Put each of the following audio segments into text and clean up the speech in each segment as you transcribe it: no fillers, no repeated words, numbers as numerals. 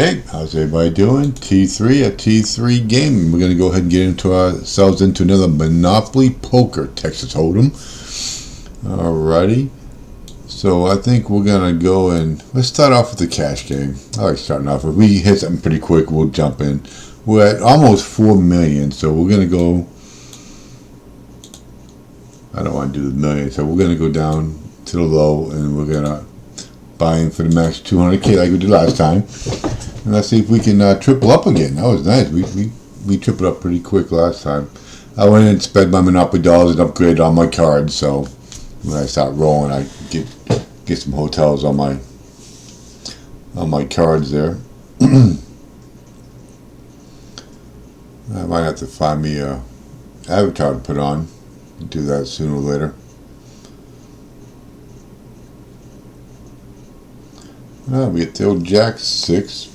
Hey, how's everybody doing? T3 at T3 Gaming. We're going to go ahead and get into ourselves into another Monopoly Poker Texas Hold'em. Alrighty. So I think we're going to go and let's start off with the cash game. I like starting off. If we hit something pretty quick, we'll jump in. We're at almost 4 million, so we're going to go. I don't want to do the million, so we're going to go down to the low and we're going to buy in for the max 200K like we did last time. And let's see if we can triple up again. That was nice. We tripled up pretty quick last time. I went in and spent my Monopoly dollars and upgraded all my cards. So when I start rolling, I get some hotels on my cards there. I might have to find me a avatar to put on. Do that sooner or later. We get the old Jack 6.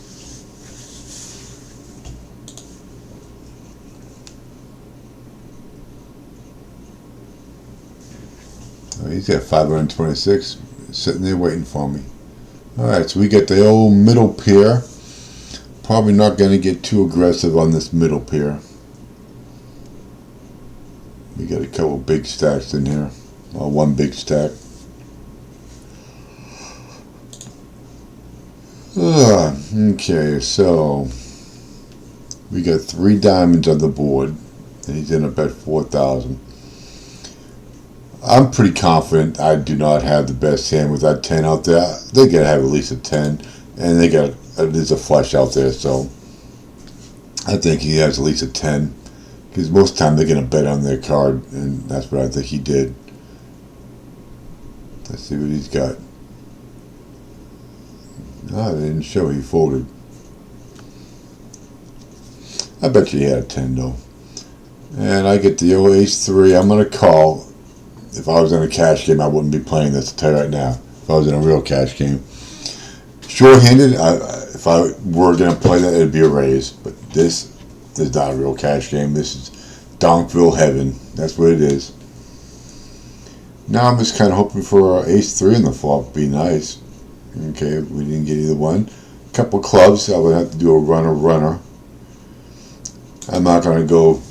He's got 526 sitting there waiting for me. Alright, so we get the old middle pair. Probably not going to get too aggressive on this middle pair. We got a couple big stacks in here. Well, one big stack. Okay, so we got 3 diamonds on the board, and he's in a bet 4,000. I'm pretty confident I do not have the best hand with that 10 out there. They gotta have at least a 10, and there's a flush out there, so I think he has at least a 10. Because most of the time they're gonna bet on their card, and that's what I think he did. Let's see what he's got. Oh, they didn't show he folded. I bet you he had a 10 though. And I get the ace 3. I'm gonna call. If I was in a cash game, I wouldn't be playing this, to tell you right now. If I was in a real cash game. Short-handed, if I were gonna play that, it'd be a raise. But this is not a real cash game. This is Donkville heaven. That's what it is. Now I'm just kind of hoping for ace 3 in the flop. Be nice. Okay, we didn't get either one. A couple clubs, I would have to do a runner. I'm not going to go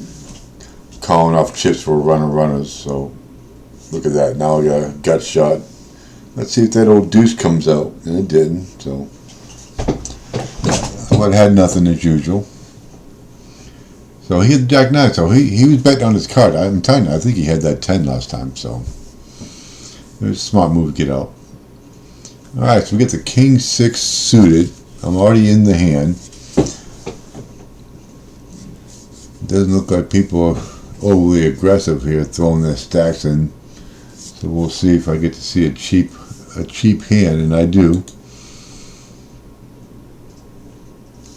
calling off chips for runners, so look at that. Now I got a gut shot. Let's see if that old deuce comes out, and it didn't, so I would have had nothing as usual. So he had the Jack 9, so he was betting on his card. I'm telling you, I think he had that 10 last time, so it was a smart move to get out. Alright, so we get the King 6 suited. I'm already in the hand. Doesn't look like people are overly aggressive here throwing their stacks in. So we'll see if I get to see a cheap hand, and I do.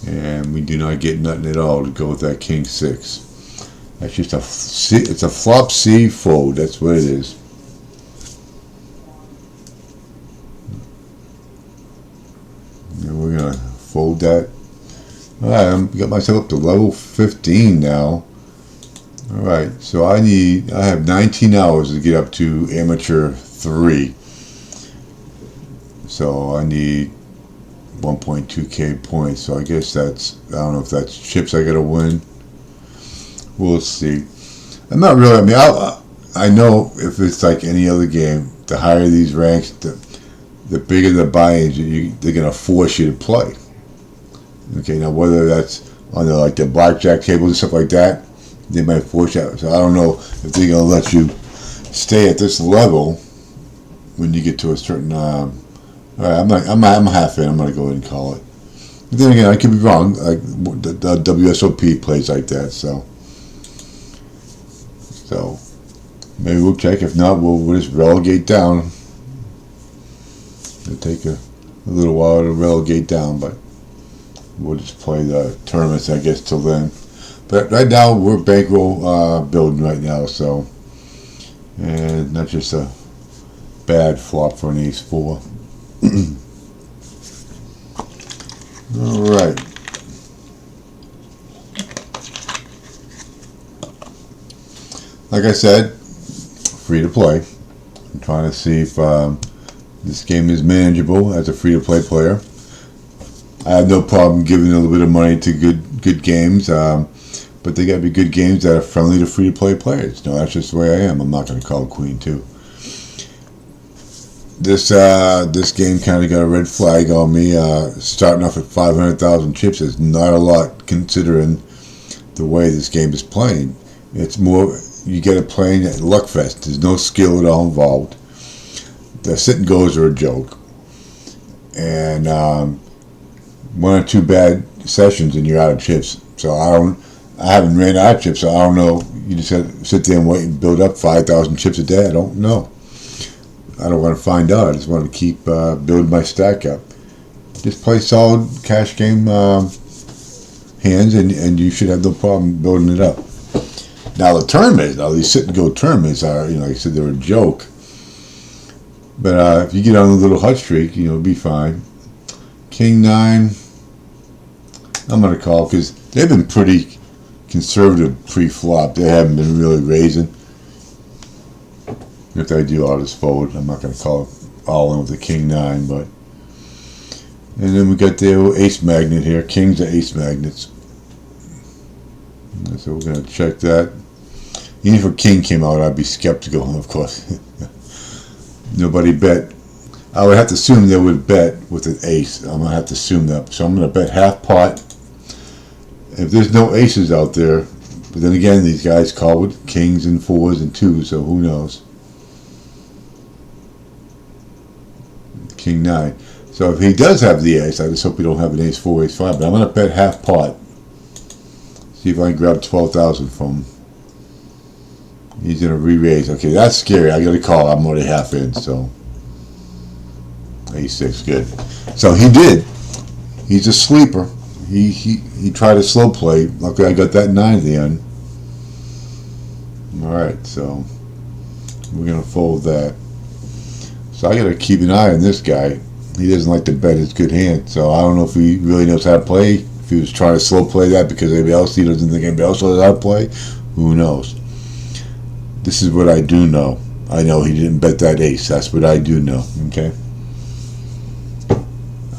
And we do not get nothing at all to go with that King 6. That's just it's a flop C fold. That's what it is. And we're gonna fold that. Alright, I got myself up to level 15 now. Alright, so I have 19 hours to get up to amateur 3. So I need 1.2k points. So I guess I don't know if that's chips I gotta win. We'll see. I'm not really, I know if it's like any other game, the higher these ranks, the bigger the buy-ins they're gonna force you to play. Okay, now whether that's on the blackjack tables and stuff like that, they might force you out. So I don't know if they're gonna let you stay at this level when you get to a certain. All right, I'm half in. I'm gonna go ahead and call it. But then again, I could be wrong. Like the WSOP plays like that, so maybe we'll check. If not, we'll just relegate down. It'll take a little while to relegate down, but we'll just play the tournaments, I guess, till then. But right now, we're bankroll building right now, so. And not just a bad flop for an ace 4. Alright. Like I said, free to play. I'm trying to see if this game is manageable as a free to play player. I have no problem giving a little bit of money to good games, but they got to be good games that are friendly to free-to-play players. No, that's just the way I am. I'm not going to call Queen 2. This game kind of got a red flag on me. Starting off at 500,000 chips is not a lot considering the way this game is playing. It's more, you get it playing at luckfest. There's no skill at all involved. The sit and goes are a joke, and one or two bad sessions and you're out of chips. So I haven't ran out of chips, so I don't know. You just have to sit there and wait and build up 5,000 chips a day. I don't know. I don't want to find out. I just want to keep building my stack up. Just play solid cash game hands, and you should have no problem building it up. Now the tournaments, these sit and go tournaments are, like I said, they're a joke. But if you get on a little hot streak, it'll be fine. King 9, I'm going to call because they've been pretty conservative pre-flop. They haven't been really raising. If I do, I'll just fold. I'm not going to call it all in with the King 9, but. And then we got the ace magnet here. Kings are ace magnets. So we're going to check that. Even if a king came out, I'd be skeptical, of course. Nobody bet. I would have to assume they would bet with an ace. I'm going to have to assume that. So I'm going to bet half pot. If there's no aces out there, but then again, these guys call with kings and 4s and 2s, so who knows. King 9. So if he does have the ace, I just hope he don't have an ace 4, ace 5. But I'm going to bet half pot. See if I can grab 12,000 from him. He's going to re-raise. Okay, that's scary. I got to call. I'm already half in, so. Ace 6, good. So he did. He's a sleeper. He tried a slow play. Luckily I got that 9 at the end. Alright, so we're going to fold that. So I got to keep an eye on this guy. He doesn't like to bet his good hand, so I don't know if he really knows how to play. If he was trying to slow play that because he doesn't think anybody else knows how to play, who knows. This is what I do know. I know he didn't bet that ace. That's what I do know, okay?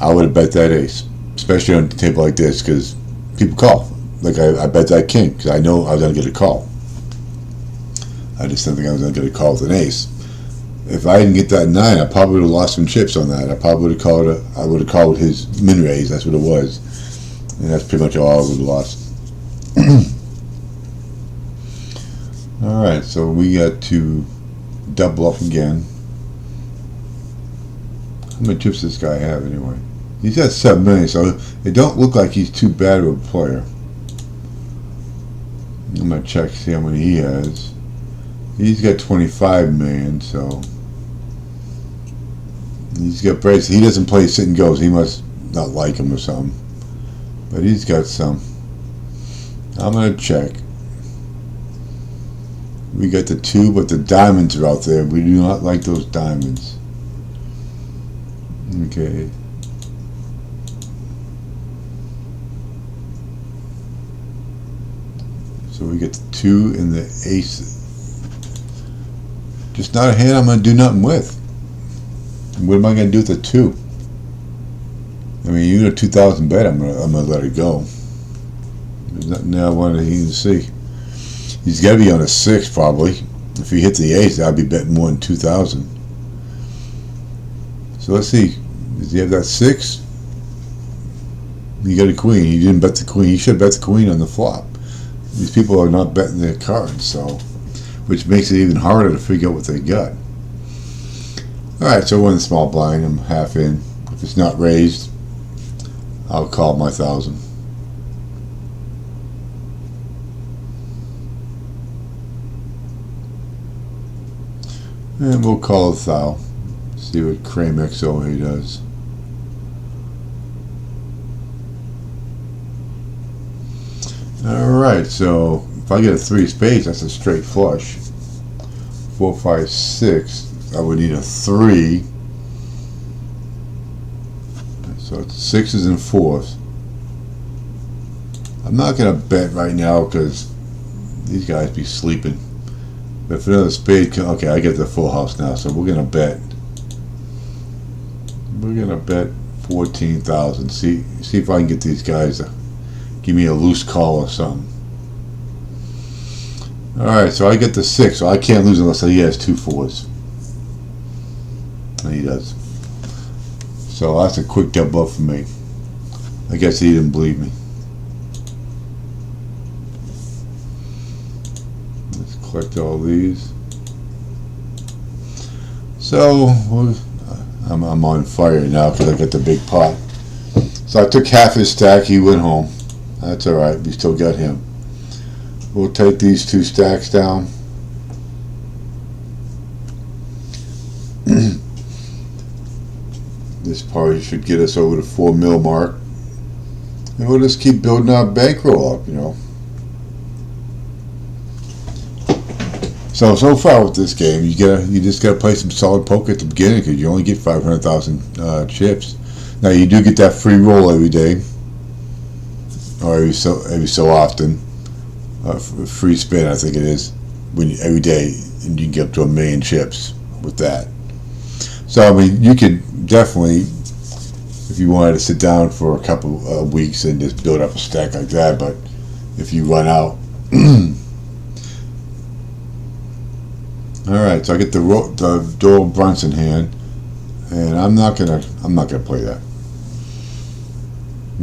I would have bet that ace, especially on a table like this, because people call. Like I bet that king, because I know I was going to get a call. I just didn't think I was going to get a call with an ace. If I didn't get that 9, I probably would have lost some chips on that. I probably would have called it. I would have called his min raise. That's what it was, and that's pretty much all I would have lost. All right, so we got to double up again. How many chips does this guy have anyway? He's got 7 million, so it don't look like he's too bad of a player. I'm gonna check see how many he has. He's got 25 million, so he's got braces. He doesn't play sit and goes. He must not like him or something. But he's got some. I'm gonna check. We got the 2, but the diamonds are out there. We do not like those diamonds. Okay. So we get the 2 and the ace. Just not a hand I'm going to do nothing with. What am I going to do with the 2? I mean, even a 2,000 bet, I'm gonna let it go. There's nothing there I wanted to even see. He's got to be on a 6 probably. If he hit the ace, I'd be betting more than 2,000. So let's see. Does he have that 6? He got a queen. He didn't bet the queen. He should have bet the queen on the flop. These people are not betting their cards, so which makes it even harder to figure out what they got. Alright, so we're in the small blind. I'm half in. If it's not raised, I'll call my 1,000. And we'll call it thou. See what Crane XO he does. Alright, so if I get a 3 spades, that's a straight flush. 4, 5, 6. I would need a 3. So it's 6s and 4s. I'm not going to bet right now because these guys be sleeping. But if another spade, okay, I get the full house now, so we're going to bet. We're going to bet 14,000. See if I can get these guys to give me a loose call or something. Alright, so I get the 6, so I can't lose unless he has 2 4s. And he does. So that's a quick double up for me. I guess he didn't believe me. Let's collect all these. So I'm on fire now because I got the big pot. So I took half his stack. He went home. That's all right. We still got him. We'll take these 2 stacks down. This party should get us over the 4 mil mark, and we'll just keep building our bankroll up, you know. So far with this game, you just gotta play some solid poker at the beginning because you only get 500,000 chips. Now you do get that free roll every day, or every so often, free spin I think it is, every day, and you can get up to 1 million chips with that. So I mean, you could definitely, if you wanted to sit down for a couple of weeks and just build up a stack like that, but if you run out. Alright, so I get the Doyle Brunson hand, and I'm not gonna play that.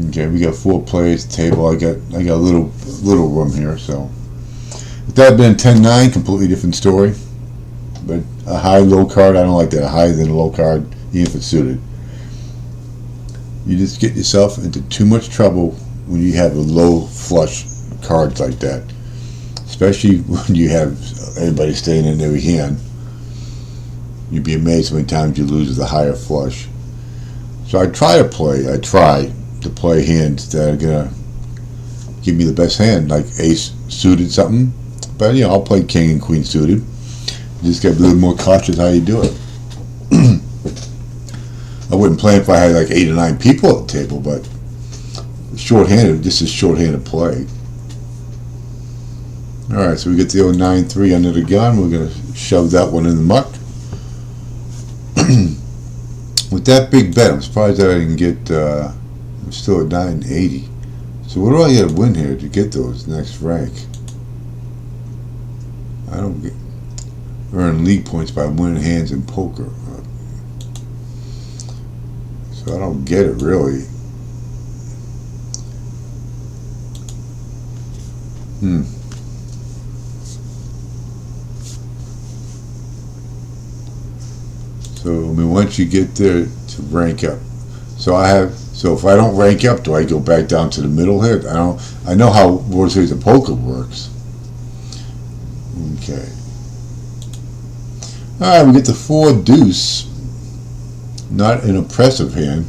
Okay, we got 4 players table. I got a little room here, so if that had been 10-9, completely different story. But a high low card, I don't like that. A higher than a low card, even if it's suited. You just get yourself into too much trouble when you have a low flush cards like that. Especially when you have everybody staying in every hand. You'd be amazed how many times you lose with a higher flush. So I try to play hands that are gonna give me the best hand, like ace suited something. But you know, I'll play king and queen suited. You just gotta be a little more cautious how you do it. I wouldn't play if I had like 8 or 9 people at the table, but short-handed, this is short-handed play. Alright, so we get the 093 under the gun. We're going to shove that one in the muck. With that big bet, I'm surprised that I didn't get, I'm still at 980. So what do I got to win here to get those next rank? I don't get, earn league points by winning hands in poker. So I don't get it really. So I mean, once you get there to rank up, so if I don't rank up, do I go back down to the middle here? I know how World Series of Poker works. Okay. All right, we get the 4 deuce. Not an impressive hand.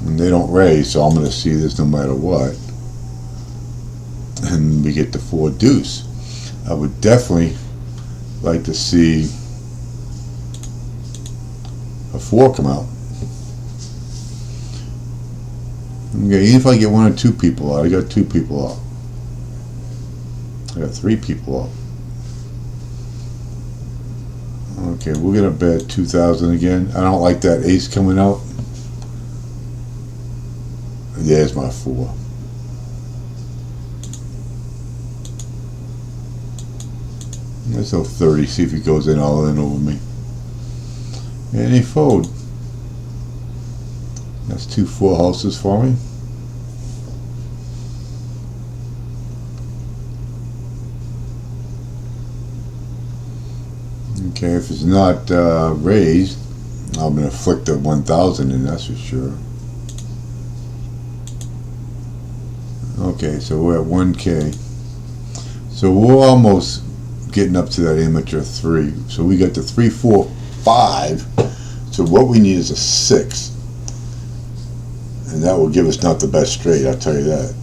And they don't raise, so I'm going to see this no matter what. And we get the 4 deuce. I would definitely like to see a 4 come out. Okay, even if I get 1 or 2 people out, I got 2 people out. I got 3 people out. Okay, we're gonna bet 2,000 again. I don't like that ace coming out. And there's my 4. Let's go 30. See if he goes in all in over me. And he fold. That's 2 full houses for me. Okay, if it's not raised, I'm going to flick the 1,000 in, that's for sure. Okay, so we're at 1K. So we're almost getting up to that amateur 3. So we got the 3, 4, 5. So what we need is a 6. And that will give us not the best straight, I'll tell you that.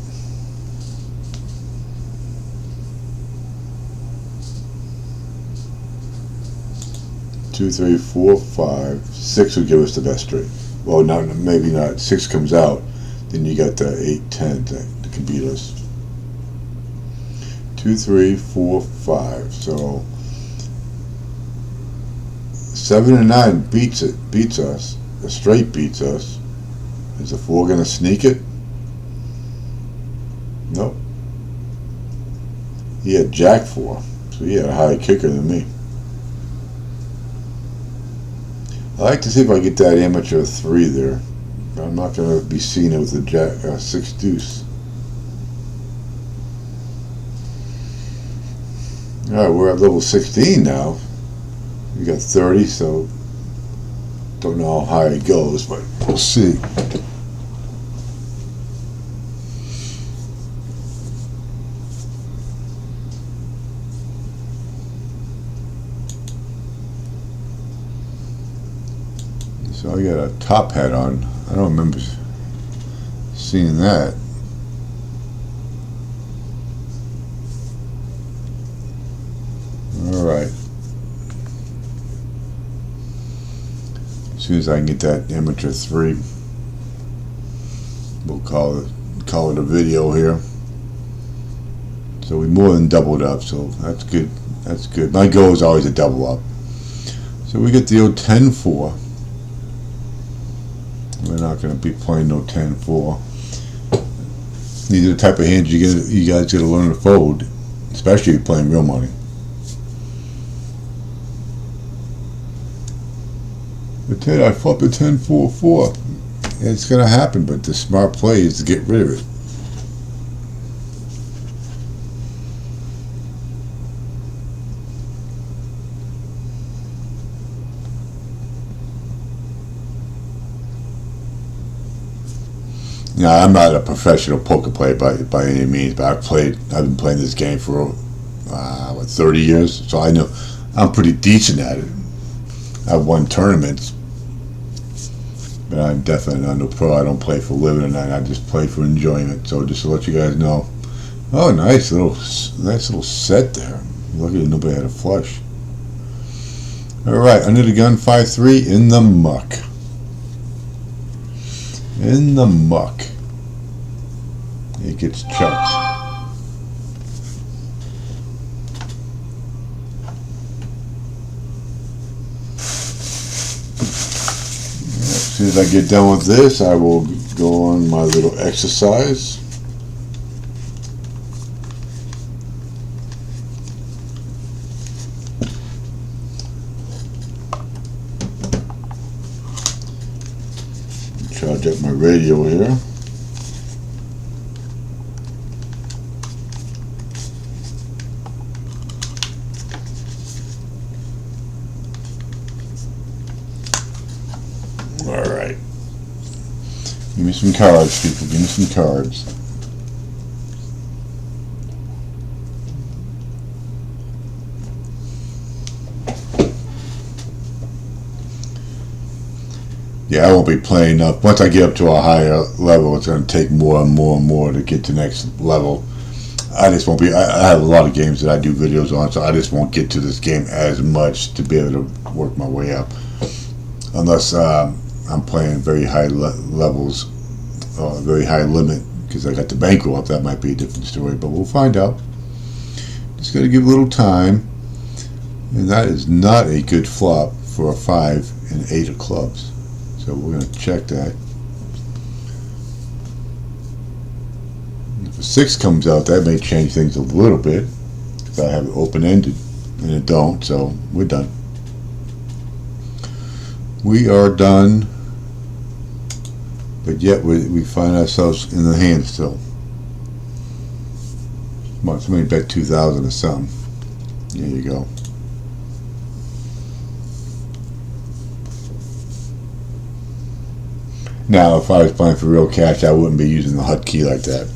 Two, 3, 4, 5, 6 will give us the best straight. Well, not maybe not. 6 comes out, then you got the 8, 10 that can beat us. 2, 3, 4, 5. So 7 and 9 beats us. the straight beats us. Is the 4 going to sneak it? Nope. He had Jack 4, so he had a higher kicker than me. I like to see if I get that amateur 3 there. But I'm not going to be seeing it with the Jack 6 deuce. Alright, we're at level 16 now. We got 30, so don't know how high it goes, but we'll see. So I got a top hat on. I don't remember seeing that. Alright. As soon as I can get that amateur 3, we'll call it a video here. So we more than doubled up, so that's good. That's good. My goal is always to double up. So we get the old 10-4. We're not going to be playing no 10-4. These are the type of hands you guys got to learn to fold, especially if you're playing real money. But Ted, I flipped a 10-4-4. It's going to happen, but the smart play is to get rid of it. Now, I'm not a professional poker player by any means, but I've been playing this game for 30 years, so I know I'm pretty decent at it. I've won tournaments, but I'm definitely not no pro. I don't play for a living, and I just play for enjoyment. So just to let you guys know. Oh, nice little set there. Luckily nobody had a flush. All right, under the gun, 5-3 in the muck. In the muck. It gets chucked. As soon as I get done with this, I will go on my little exercise. Charge up my radio here. Alright. Give me some cards, people. Give me some cards. Yeah, I won't be playing up. Once I get up to a higher level, it's going to take more and more and more to get to the next level. I just won't be. I have a lot of games that I do videos on, so I just won't get to this game as much to be able to work my way up. Unless I'm playing very high levels, very high limit, because I got the bankroll up. That might be a different story, but we'll find out. Just got to give a little time. And that is not a good flop for a 5 and 8 of clubs. So we're going to check that. If a 6 comes out, that may change things a little bit. If I have it open-ended, and it don't, so we're done. We are done, but yet we find ourselves in the hand still. Come on, somebody bet 2,000 or something. There you go. Now, if I was playing for real cash, I wouldn't be using the HUD key like that.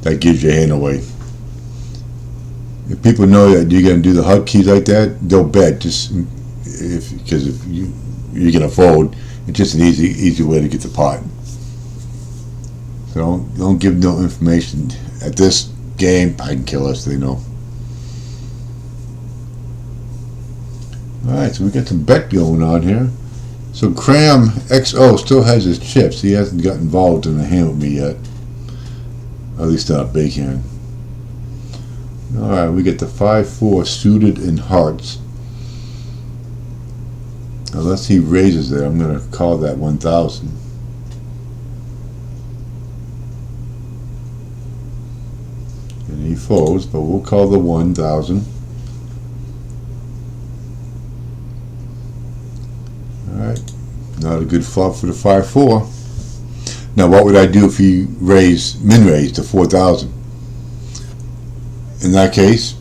That gives your hand away. If people know that you're going to do the HUD keys like that, they'll bet. Because if you're going to fold, it's just an easy way to get the pot. So don't give no information. At this game, I can kill us, they know. Alright, so we got some bet going on here. So Cram XO still has his chips. He hasn't got involved in a hand with me yet. At least not a big hand. Alright, we get the 5-4 suited in hearts. Unless he raises it, I'm going to call that 1,000. And he folds, but we'll call the 1,000. Alright, not a good flop for the 5-4. Now what would I do if he min raised to 4,000? In that case,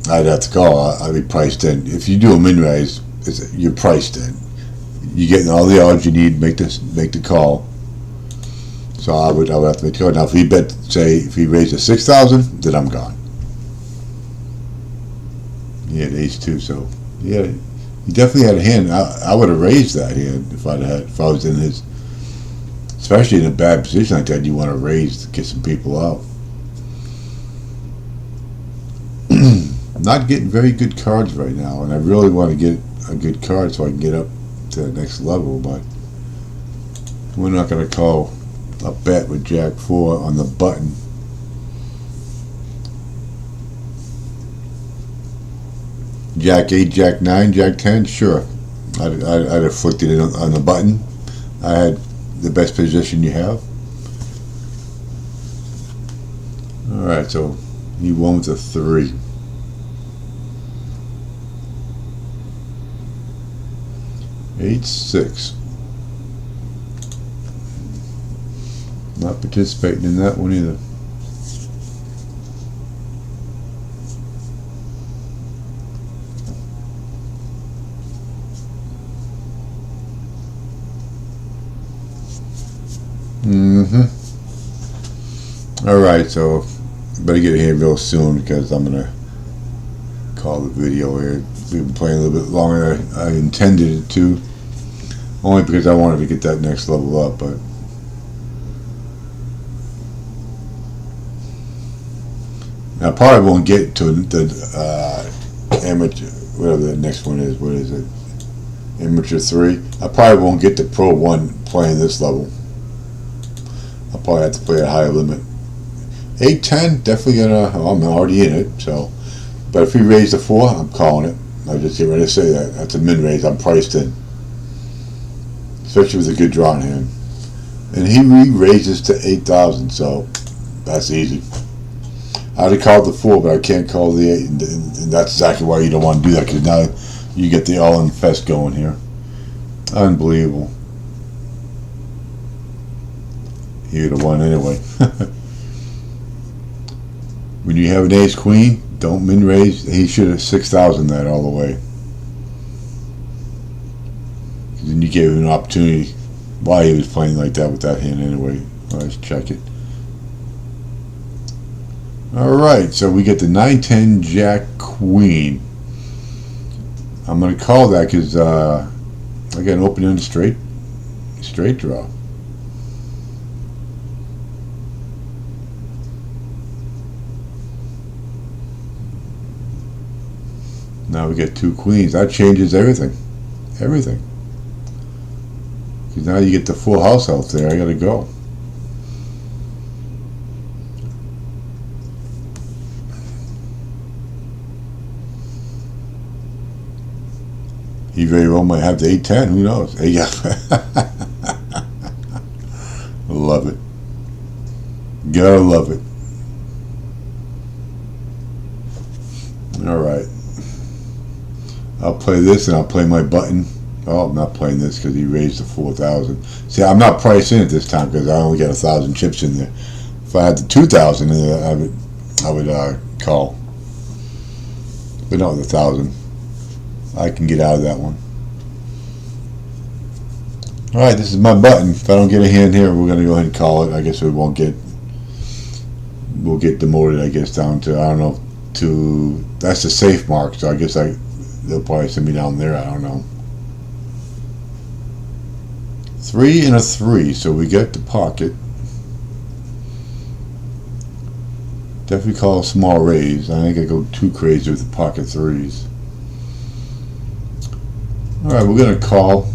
I'd have to call. I'd be priced in. If you do a min raise, you're priced in. You're getting all the odds you need to make the call. So I would have to make the call. Now if he if he raised to 6,000, then I'm gone. He had ace-2, so yeah, he definitely had a hand. I would have raised that hand if I was in his, especially in a bad position like that. You want to raise to get some people out. Not getting very good cards right now, and I really want to get a good card so I can get up to the next level, but we're not going to call a bet with Jack-4 on the button. Jack-8, Jack-9, Jack-10, sure. I'd have flicked it on the button. I had the best position you have. Alright, so he won with a 3. Eight, 6. Not participating in that one either. Alright, so better get here real soon because I'm gonna call the video here. We've been playing a little bit longer than I intended it to, only because I wanted to get that next level up, but I probably won't get to the amateur, whatever the next one is. What is it? Amateur 3. I probably won't get to Pro 1 playing this level. I'll probably have to play a higher limit. 8-10, definitely gonna. I'm already in it, so. But if he raised to 4, I'm calling it. I just get ready to say that. That's a min raise. I'm priced in, especially with a good drawn hand. And he re-raises to 8,000, so that's easy. I'd have called the 4, but I can't call the 8, and that's exactly why you don't want to do that, because now you get the all-in fest going here. Unbelievable. He would have won anyway. When you have an ace-queen, don't min raise. He should have 6,000 that all the way. Then you gave him an opportunity why he was playing like that with that hand anyway. Let's check it. Alright, so we get the 9-10 Jack Queen. I'm going to call that because I got an open-end straight draw. Now we get 2 queens. That changes everything. Everything. Because now you get the full house out there. I got to go. He very well might have the 8-10. Who knows? Yeah. Love it. Gotta love it. Alright. I'll play this and I'll play my button. Oh, I'm not playing this because he raised to 4,000. See, I'm not priced in at this time because I only got 1,000 chips in there. If I had the 2,000 in there, I would call. But not with 1,000. I can get out of that one. Alright, this is my button. If I don't get a hand here, we're going to go ahead and call it. I guess we'll get demoted, I guess, down to, I don't know, that's the safe mark, so I guess they'll probably send me down there, I don't know. 3 and a 3, so we get the pocket. Definitely call a small raise. I think I go too crazy with the pocket 3s. Alright, we're going to call.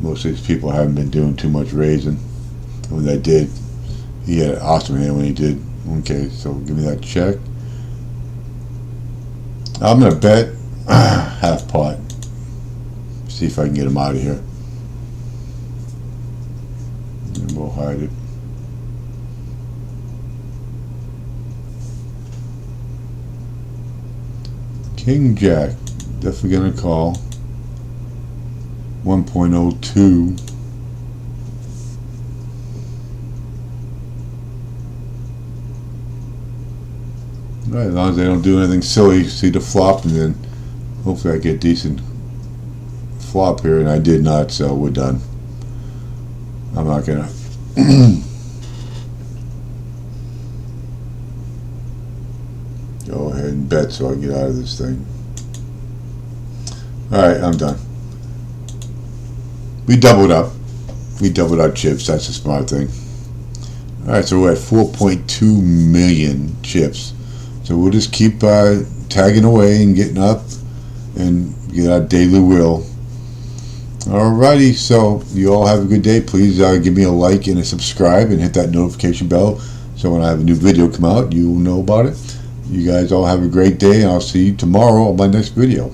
Most of these people haven't been doing too much raising. When they did, he had an awesome hand when he did. Okay, so give me that check. I'm going to bet half pot. See if I can get him out of here. And we'll hide it. King Jack. Definitely gonna call. 1.02. Alright, as long as they don't do anything silly, see the flop, and then hopefully I get decent flop here, and I did not, so we're done. I'm not gonna go ahead and bet so I can get out of this thing. Alright, I'm done. We doubled up. We doubled our chips. That's a smart thing. Alright, so we're at 4.2 million chips. So we'll just keep tagging away and getting up and get our daily wheel. Alrighty, so you all have a good day. Please give me a like and a subscribe and hit that notification bell so when I have a new video come out, you'll know about it. You guys all have a great day, and I'll see you tomorrow on my next video.